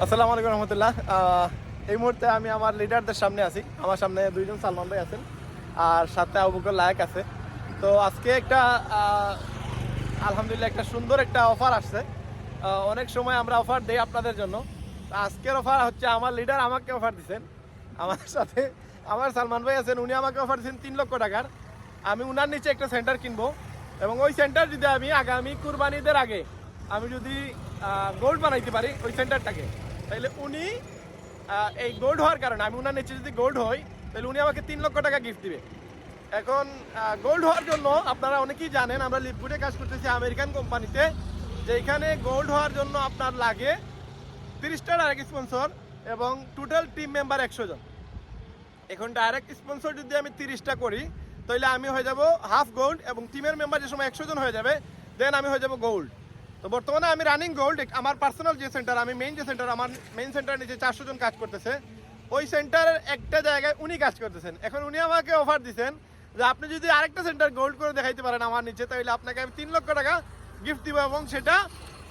আসসালামু আলাইকুম রহমতুল্লাহ। এই মুহূর্তে আমি আমার লিডারদের সামনে আছি। আমার সামনে দুইজন সালমান ভাই আছেন আর সাথে আবু বকর লায়েক আছে। তো আজকে একটা আলহামদুলিল্লাহ একটা সুন্দর একটা অফার আসছে। অনেক সময় আমরা অফার দেই আপনাদের জন্য। আজকের অফার হচ্ছে আমার লিডার আমাকে অফার দিচ্ছেন। আমার সাথে আমার সালমান ভাই আছেন, উনি আমাকে অফার দিচ্ছেন 3 লক্ষ টাকার। আমি উনার নিচে একটা সেন্টার কিনবো এবং ওই সেন্টার যদি আমি আগামী কুরবানিদের আগে আমি যদি গোল্ড বানাইতে পারি ওই সেন্টারটাকে, তাহলে উনি এই গোল্ড হওয়ার কারণে আমি উনার নিচে যদি গোল্ড হই তাহলে উনি আমাকে 3 লক্ষ টাকা গিফট দিবে। এখন গোল্ড হওয়ার জন্য আপনারা অনেকেই জানেন আমরা লিপগুডে কাজ করতেছি আমেরিকান কোম্পানিতে, যেখানে গোল্ড হওয়ার জন্য আপনার লাগে 30টা ডাইরেক্ট স্পন্সর এবং টোটাল টিম মেম্বার 100 জন। এখন ডাইরেক্ট স্পন্সর যদি আমি 30টা করি তাহলে আমি হয়ে যাব হাফ গোল্ড এবং টিমের মেম্বার যে সময় 100 জন হয়ে যাবে দেন আমি হয়ে যাব গোল্ড। তো বর্তমানে আমি রানিং গোল্ড। আমার পার্সোনাল যে সেন্টার, আমি মেইন যে সেন্টার, আমার মেইন সেন্টার নিচে 400 জন কাজ করতেছে, ওই সেন্টারের একটা জায়গায় উনি কাজ করতেছেন। এখন উনি আমাকে অফার দিচ্ছেন যে আপনি যদি আরেকটা সেন্টার গোল্ড করে দেখাইতে পারেন আমার নিচে, তাহলে আপনাকে আমি 3 লক্ষ টাকা গিফট দিব এবং সেটা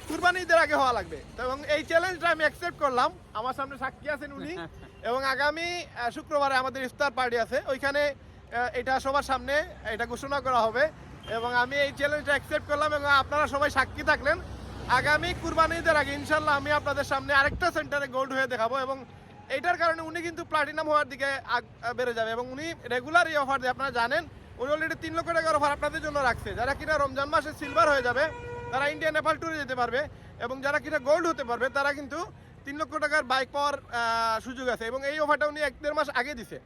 কুরবানি ঈদের আগে হওয়া লাগবে। এবং এই চ্যালেঞ্জটা আমি অ্যাকসেপ্ট করলাম। আমার সামনে সাক্ষী আছেন উনি এবং আগামী শুক্রবারে আমাদের ইফতার পার্টি আছে, ওইখানে এটা সবার সামনে এটা ঘোষণা করা হবে এবং আমি এই চ্যালেঞ্জটা অ্যাকসেপ্ট করলাম এবং আপনারা সবাই সাক্ষী থাকলেন। আগামী কুরবানি ঈদের আগে ইনশাল্লাহ আমি আপনাদের সামনে আরেকটা সেন্টারে গোল্ড হয়ে দেখাবো এবং এইটার কারণে উনি কিন্তু প্লাটিনাম হওয়ার দিকে বেড়ে যাবে এবং উনি রেগুলার এই অফার দিয়ে আপনারা জানেন উনি অলরেডি 3 লক্ষ টাকার অফার আপনাদের জন্য রাখছে। যারা কিনা রমজান মাসে সিলভার হয়ে যাবে তারা ইন্ডিয়া নেপাল ট্যুরে যেতে পারবে এবং যারা কিনা গোল্ড হতে পারবে তারা কিন্তু 3 লক্ষ টাকার বাইক পাওয়ার সুযোগ আছে এবং এই অফারটা উনি 1-1.5 মাস আগে দিছে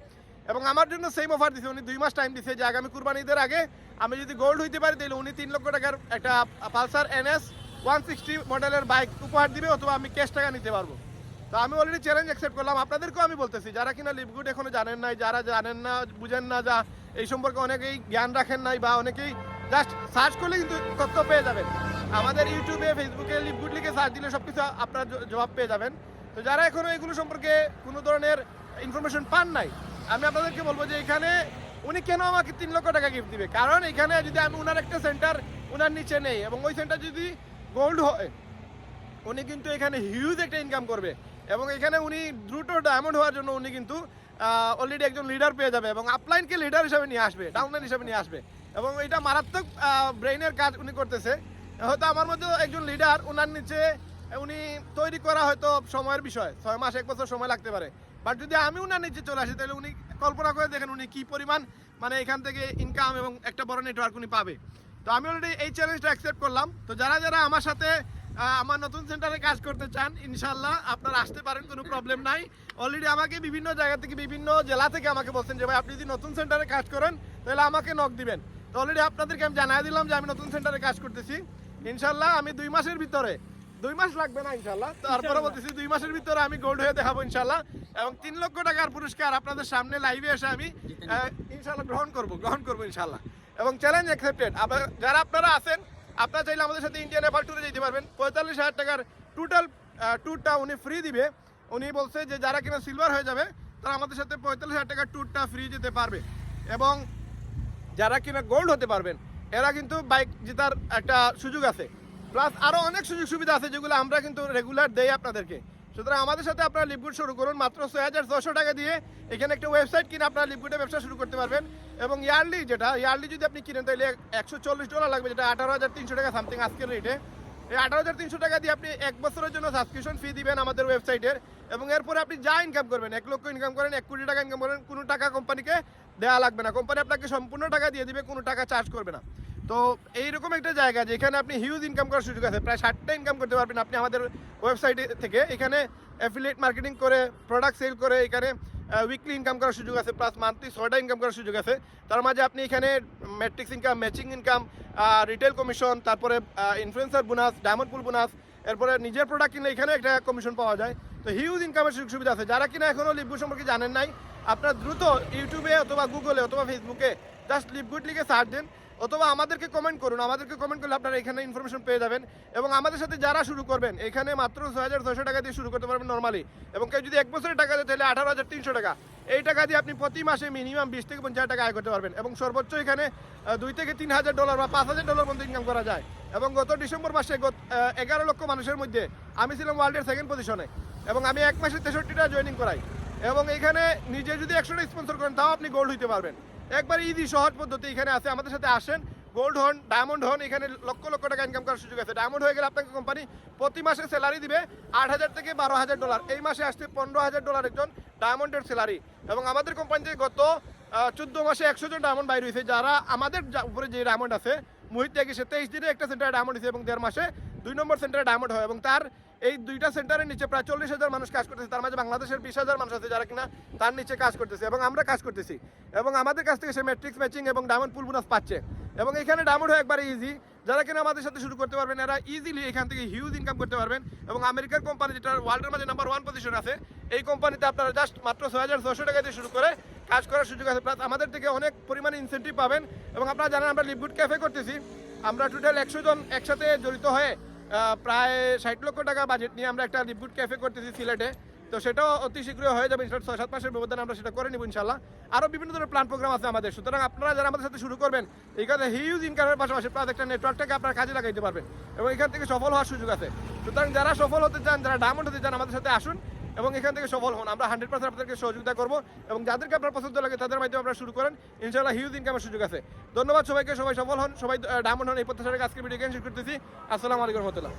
এবং আমার জন্য সেম অফার দিছে। উনি 2 মাস টাইম দিছে যে আগামী কুরবানি ঈদের আগে আমি যদি গোল্ড হইতে পারি তাহলে উনি 3 লক্ষ টাকার একটা পালসার NS 160 মডেলের বাইক উপহার দিবে অথবা আমি ক্যাশ টাকা নিতে পারবো। তো আমি অলরেডি চ্যালেঞ্জ অ্যাকসেপ্ট করলাম। আপনাদেরকেও আমি বলতেছি যারা কিনা লিপগুড এখনো জানেন নাই, যারা জানেন না বুঝেন না, যা এই সম্পর্কে অনেকেই জ্ঞান রাখেন নাই বা অনেকেই জাস্ট সার্চ করলে কিন্তু তথ্য পেয়ে যাবেন। আমাদের ইউটিউবে ফেসবুকে লিপগুড লিখে সার্চ দিলে সব কিছু আপনার জবাব পেয়ে যাবেন। তো যারা এখনো এগুলো সম্পর্কে কোনো ধরনের ইনফরমেশন পান নাই, আমি আপনাদেরকে বলবো যে এখানে উনি কেন আমাকে 3 লক্ষ টাকা গিফট দিবে। কারণ এখানে যদি আমি উনার একটা সেন্টার উনার নিচে নেই এবং ওই সেন্টার যদি গোল্ড হয় উনি কিন্তু এখানে হিউজ একটা ইনকাম করবে এবং এখানে উনি দ্রুত ডায়মন্ড হওয়ার জন্য উনি কিন্তু অলরেডি একজন লিডার পেয়ে যাবে এবং আপলাইনকে লিডার হিসাবে নিয়ে আসবে, ডাউনলাইন হিসাবে নিয়ে আসবে এবং এটা মারাত্মক ব্রেইনের কাজ উনি করতেছে। হয়তো আমার মধ্যে একজন লিডার উনার নিচে উনি তৈরি করা হয়তো সময়ের বিষয়, 6 মাস 1 বছর সময় লাগতে পারে, বাট যদি আমি উনার নিচে চলে আসি তাহলে উনি কল্পনা করে দেখেন উনি কি পরিমাণ মানে এখান থেকে ইনকাম এবং একটা বড় নেটওয়ার্ক উনি পাবে। তো আমি অলরেডি এই চ্যালেঞ্জটা অ্যাকসেপ্ট করলাম। তো যারা যারা আমার সাথে আমার নতুন সেন্টারে কাজ করতে চান ইনশাল্লাহ আপনারা আসতে পারেন, কোনো প্রবলেম নাই। অলরেডি আমাকে বিভিন্ন জায়গা থেকে বিভিন্ন জেলা থেকে আমাকে বলছেন যে ভাই আপনি যদি নতুন সেন্টারে কাজ করেন তাহলে আমাকে নক দিবেন। তো অলরেডি আপনাদেরকে আমি জানাই দিলাম যে আমি নতুন সেন্টারে কাজ করতেছি। ইনশাল্লাহ আমি 2 মাসের ভিতরে, 2 মাস লাগবে না ইনশাল্লাহ, তারপরে বলতেছি 2 মাসের ভিতরে আমি গোল্ড হয়ে দেখাবো ইনশাল্লাহ এবং 3 লক্ষ টাকার পুরস্কার আপনাদের সামনে লাইভে এসে আমি ইনশাল্লাহ গ্রহণ করবো ইনশাল্লাহ এবং চ্যালেঞ্জ অ্যাকসেপ্টেড। যারা আপনারা আছেন আপনারা চাইলে আমাদের সাথে ইন্ডিয়া নেপাল ট্যুরে যেতে পারবেন। 45,000 টাকার টোটাল ট্যুরটা উনি ফ্রি দিবে। উনি বলছে যে যারা কিনা সিলভার হয়ে যাবে তারা আমাদের সাথে 45,000 টাকার ট্যুরটা ফ্রি যেতে পারবে এবং যারা কিনা গোল্ড হতে পারবেন এরা কিন্তু বাইক জেতার একটা সুযোগ আছে, প্লাস আরও অনেক সুযোগ সুবিধা আছে যেগুলো আমরা কিন্তু রেগুলার দেই আপনাদেরকে। সুতরাং আমাদের সাথে আপনারা লিপগুড শুরু করুন মাত্র 6,600 টাকা দিয়ে। এখানে একটা ওয়েবসাইট কিনে আপনারা লিপগুডে ব্যবসা শুরু করতে পারবেন এবং ইয়ারলি যদি আপনি কিনেন তাহলে $140 লাগবে, যেটা 18,300 টাকা সামথিং আজকের রেটে। এই 18,300 টাকা দিয়ে আপনি 1 বছরের জন্য সাবস্ক্রিপশন ফি দিবেন আমাদের ওয়েবসাইটের এবং এরপরে আপনি যা ইনকাম করবেন, 1 লক্ষ ইনকাম করেন, 1 কোটি টাকা ইনকাম করেন, কোনো টাকা কোম্পানিকে দেওয়া লাগবে না। কোম্পানি আপনাকে সম্পূর্ণ টাকা দিয়ে দিবে, কোনো টাকা চার্জ করবে না। তো এইরকম একটা জায়গা যেখানে আপনি হিউজ ইনকাম করার সুযোগ আছে, প্রায় 60টা ইনকাম করতে পারবেন আপনি আমাদের ওয়েবসাইটে থেকে। এখানে অ্যাফিলিয়েট মার্কেটিং করে প্রোডাক্ট সেল করে এখানে উইকলি ইনকাম করার সুযোগ আছে, প্লাস মান্থলি 6টা ইনকাম করার সুযোগ আছে। তার মাঝে আপনি এখানে matrix income, matching income, retail commission, তারপরে ইনফ্লুয়েন্সার বোনাস, ডায়মন্ড পুল বোনাস, এরপরে নিজের প্রোডাক্ট কিনলে এখানে একটা কমিশন পাওয়া যায়। তো হিউজ ইনকামের সুযোগ সুবিধা আছে। যারা কিনা এখনও লিপগুড সম্পর্কে জানেন নাই আপনারা দ্রুত ইউটিউবে অথবা গুগলে অথবা ফেসবুকে জাস্ট লিপগুড লিখে সার্চ দেন, অথবা আমাদেরকে কমেন্ট করুন, আমাদেরকে কমেন্ট করলে আপনারা এখানে ইনফরমেশন পেয়ে যাবেন। এবং আমাদের সাথে যারা শুরু করবেন এখানে মাত্র 6,600 টাকা দিয়ে শুরু করতে পারবেন নর্মালি। এবং কেউ যদি 1 বছরের টাকা দেয় তাহলে 18,300 টাকা। এই টাকা দিয়ে আপনি প্রতি মাসে মিনিমাম 20 থেকে 50 টাকা আয় করতে পারবেন। এবং সর্বোচ্চ এখানে $2 থেকে $3,000 বা $5,000 পর্যন্ত ইনকাম করা যায়। এবং গত ডিসেম্বর মাসে 11 লক্ষ মানুষের মধ্যে আমি ছিলাম ওয়ার্ল্ডের 2nd পজিশনে। এবং আমি 1 মাসে 63টা জয়েনিং করাই। এবং এখানে নিজে যদি 100টা স্পন্সর করেন তাও আপনি গোল্ড হইতে পারবেন। একবার ইজি সহজ পদ্ধতি এখানে আছে, আমাদের সাথে আসেন, গোল্ড হন, ডায়মন্ড হন, এখানে লক্ষ লক্ষ টাকা ইনকাম করার সুযোগ আছে। ডায়মন্ড হয়ে গেলে আপনাকে কোম্পানি প্রতি মাসে স্যালারি দিবে $8,000 থেকে $12,000। এই মাসে আসছে $15,000 একজন ডায়মন্ডের স্যালারি। এবং আমাদের কোম্পানিতে গত 14 মাসে 100 জন ডায়মন্ড বাইর হয়েছে। যারা আমাদের উপরে যে ডায়মন্ড আছে মুহিত ত্যাগী, সে 23 দিনে একটা সেন্টারে ডায়মন্ড হয়েছে এবং 1.5 মাসে 2 নম্বর সেন্টারে ডায়মন্ড হয়। এবং তার এই 2টা সেন্টারের নিচে প্রায় 40,000 মানুষ কাজ করতেছে। তার মাঝে বাংলাদেশের 20,000 মানুষ আছে যারা কিনা তার নিচে কাজ করতেছে এবং আমরা কাজ করতেছি। এবং আমাদের কাছ থেকে সে ম্যাট্রিক্স ম্যাচিং এবং ডায়মন্ড পুল বোনাস পাচ্ছে। এবং এখানে ডায়মন্ড হয় একবারে ইজি। যারা কিনা আমাদের সাথে শুরু করতে পারবেন এরা ইজিলি এখান থেকে হিউজ ইনকাম করতে পারবেন। এবং আমেরিকার কোম্পানি যেটা ওয়ার্ল্ডের মাঝে নাম্বার 1 পজিশন আছে, এই কোম্পানিতে আপনারা জাস্ট মাত্র 6,600 টাকা দিয়ে শুরু করে কাজ করার সুযোগ আছে। প্লাস আমাদের থেকে অনেক পরিমাণে ইনসেন্টিভ পাবেন। এবং আপনারা জানেন আমরা লিভগুড ক্যাফে করতেছি। আমরা টোটাল 100 জন একসাথে জড়িত হয়ে প্রায় 60 লক্ষ টাকা বাজেট নিয়ে আমরা একটা লিভগুড ক্যাফে করতেছি সিলেটে। তো সেটাও অতি শীঘ্রই হয়ে যাবে, 6-7 মাসের ব্যবধানে আমরা সেটা করে নিব ইনশাল্লাহ। আরও বিভিন্ন ধরনের প্ল্যান প্রোগ্রাম আছে আমাদের। সুতরাং আপনারা যারা আমাদের সাথে শুরু করবেন এখানে হিউজ ইনকামের পাশাপাশি প্লাস একটা নেটওয়ার্কটাকে আপনারা কাজে লাগাইতে পারবেন এবং এখান থেকে সফল হওয়ার সুযোগ আছে। সুতরাং যারা সফল হতে চান, যারা ডায়মন্ড হতে চান, আমাদের সাথে আসুন এবং এখান থেকে সফল হন। আমরা 100% আপনাদেরকে সহযোগিতা করবো এবং যাদেরকে আপনার পছন্দ লাগে তাদের মাধ্যমে আপনারা শুরু করেন, ইনশাআল্লাহ হিউজ ইনকামের সুযোগ আছে। ধন্যবাদ সবাইকে, সবাই সফল হন, সবাই ডায়মন্ড হন, এই প্রত্যাশা আজকে ভিডিও শেষ করতেছি। আসসালামু আলাইকুম রহমতুল্লাহ।